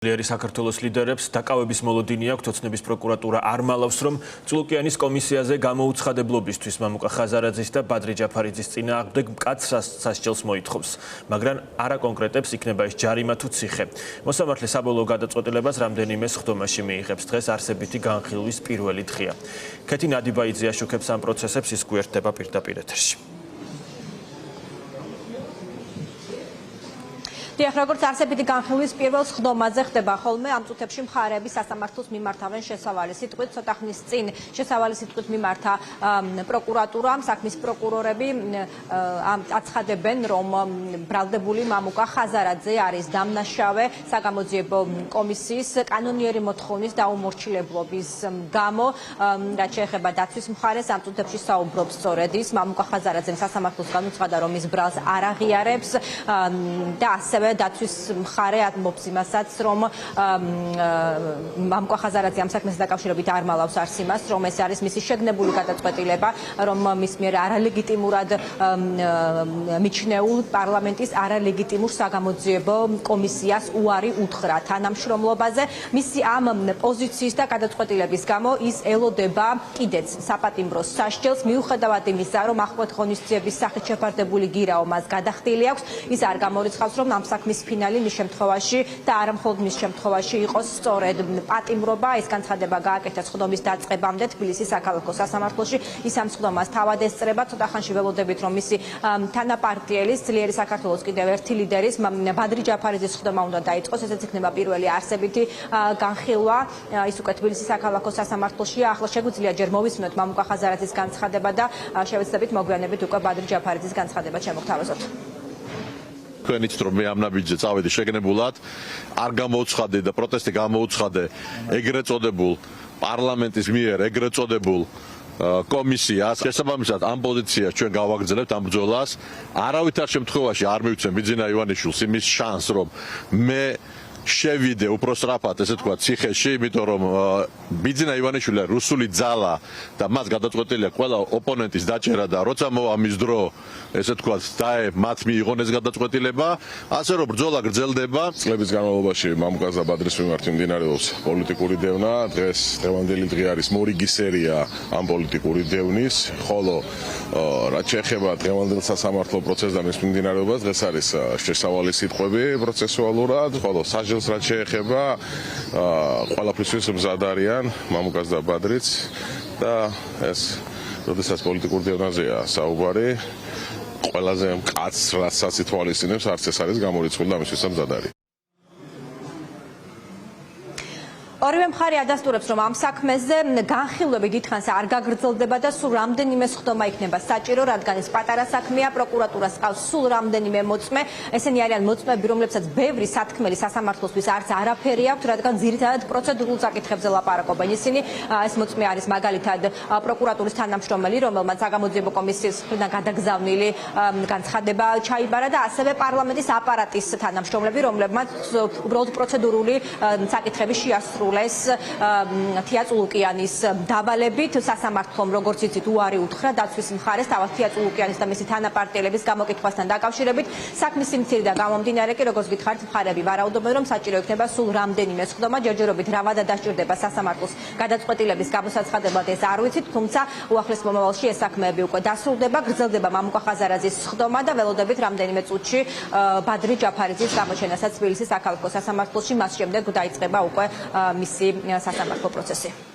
საქართველოს ლიდერებს დაკავების მოლოდინი აქვს, ოცნების პროკურატურა არ მალავს, რომ წულუკიანის კომისიაზე გამოუცხადებლობისთვის მამუკა ხაზარაძის და ბადრი ჯაფარიძის წინააღმდეგ მკაცრ სასჯელს მოითხოვს, მაგრამ არ აკონკრეტებს იქნება ეს ჯარიმა თუ ციხე. მოსამართლე საბოლოო გადაწყვეტილებას რამდენიმე სხდომაში მიიღებს. დღეს არსებითი განხილვის პირველი დღეა. ქეთი ნადიბაიძე აშუქებს ამ პროცესებს, ის გვერდება პირდაპირ ეთერში. როგორც არსებითი განხილვის პირველ სხდომაზე ხდება ხოლმე ამ წუთებში მხარეები სასამართლოს მიმართავენ შესავალი სიტყვით. ცოტა ხნის წინ შესავალი სიტყვით მიმართა პროკურატურამ, საქმის პროკურორები აცხადებენ, რომ ბრალდებული მამუკა ხაზარაძე არის დამნაშავე საგამოძიებო კომისიის კანონიერი მოთხოვნის დაუმორჩილებლობის გამო. რაც შეეხება დაცვის მხარეს, ამ წუთებში საუბრობს სწორედ ის. მამუკა ხაზარაძემ სასამართლოს განუცხადა, რომ ის ბრალს არ აღიარებს და ასევე დაცვის მხარე ამბობს იმასაც, რომ მამუკა ხაზარაძე ამ საქმესთან დაკავშირებით არ მალავს არც იმას, რომ ეს არის მისი შეგნებული გადაწყვეტილება, რომ მის მიერ არალეგიტიმურად მიჩნეულ პარლამენტის არალეგიტიმურ საგამოძიებო კომისიას უარი უთხრა თანამშრომლობაზე. მისი ამ პოზიციის და გადაწყვეტილების გამო ის ელოდება კიდეც საპატიმროს სასჯელს, მიუხედავად იმისა, რომ ახლად ღონისძიების სახით შეფარდებული გირაო მას გადახდილი აქვს. ის არ გამორიცხავს, რომ ამ საქმის ფინალი მის შემთხვევაში და არა მხოლოდ მის შემთხვევაში იყოს სწორედ პატიმრობა. ეს განცხადება გააკეთა სხდომის დაწყებამდე თბილისის საქალაქო სასამართლოში. ის ამ სხდომას თავად ესწრება. ცოტა ხანში ველოდებით, რომ მისი თანაპარტიელის ძლიერი საქართველოს კიდევ ერთი ლიდერის ბადრი ჯაფარიძის სხდომა უნდა დაიწყოს. ესეც იქნება პირველი არსებითი განხილვა. ის უკვე თბილისის საქალაქო სასამართლოშია. ახლა შეგვიძლია ჯერ მოვისმინოთ მამუკა ხაზარაძის განცხადება და შევეცდებით მოგვიანებით უკვე ბადრი ჯაფარიძის განცხადება შემოგთავაზოთ. თქვენიც რომ მე ამ ნაბიჯზე წავედი შეგნებულად, არ გამოუცხადე და პროტესტი გამოუცხადე ეგრეთ წოდებულ პარლამენტის მიერ ეგრეთ წოდებულ კომისიას. შესაბამისად ამ პოზიციას ჩვენ გავაგრძელებთ ამ ბრძოლას. არავითარ შემთხვევაში არ მივცემ ბიძინა ივანიშვილს იმის შანსს, რომ მე შევიდე უფრო სწრაფად, ესე თქვა, ციხეში, იმიტომ რომ ბიძინა ივანიშვილი რუსული ძალა და მას გადაწყვეტილია ყველა ოპონენტის დაჭერა და როცა მოვა მის დრო, ესე თქვა, მათ მიიღონ ეს გადაწყვეტილება, ასე რომ ბრძოლა გრძელდება. წლების განმავლობაში მამუკას და ბადრის მიმართ მიმდინარეობს პოლიტიკური დევნა. დღევანდელი დღე არის მორიგი სერია ამ პოლიტიკური დევნის, ხოლო რაც შეეხება დღევანდელ სასამართლო პროცესთან მის მიმდინარეობას, დღეს არის შესავალი სიტყვები პროცესუალურად, ხოლო სასჯელს რაც შეეხება ყველაფრისთვის მზად არიან მამუკას და ბადრიც და ეს როდესაც პოლიტიკურ დევნაზეა საუბარი, ყველაზე მკაცრ რასაც ითვალისწინებს, არც ეს არის გამორიცხული და ამისთვის მზად არის. ორივე მხარე ადასტურებს, რომ ამ საქმეზე განხილვები დიდხანს არ გაგრძელდება და სულ რამდენიმე სხდომა იქნება საჭირო, რადგან ეს პატარა საქმეა, პროკურატურას ყავს სულ რამდენიმე მოწმე. ესენი არიან მოწმეები, რომლებსაც ბევრი სათქმელი სასამართლოსთვის არც არაფერი აქვს, რადგან ძირითადად პროცედურულ საკითხებზე ლაპარაკობენ ისინი. ეს მოწმე არის მაგალითად პროკურატურის თანამშრომელი, რომელმაც საგამოძიებო კომისიის მხრიდან გადაგზავნილი განცხადება ჩაიბარა და ასევე პარლამენტის აპარატის თანამშრომლები, რომლებმაც უბრალოდ პროცედურული საკითხები შეასრულეს. თია წულუკიანის დავალებით სასამართლომ, როგორც იცით, უარი უთხრა დაცვის მხარეს, თავად თია წულუკიანის და მისი თანაპარტიელების გამოკითხვასთან დაკავშირებით. საქმის სიმცირიდან გამომდინარე კი, როგორც გითხარით, მხარეები ვარაუდობენ, რომ საჭირო იქნება სულ რამდენიმე სხდომა, ჯერჯერობით რა დასჭირდება სასამართლოს გადაწყვეტილების გამოსაცხადებლად, ეს არ ვიცით, თუმცა უახლეს მომავალში ეს საქმეები უკვე დასრულდება, გრძელდება მამუკა ხაზარაძის სხდომა და ველოდებით რამდენიმე წუთში ბადრი ჯაფარიძის გამოჩენასაც თბილისის საქალაქო სასამართლოში, მას შემდეგ დაიწყება უკვე მისი სასამართლო პროცესი.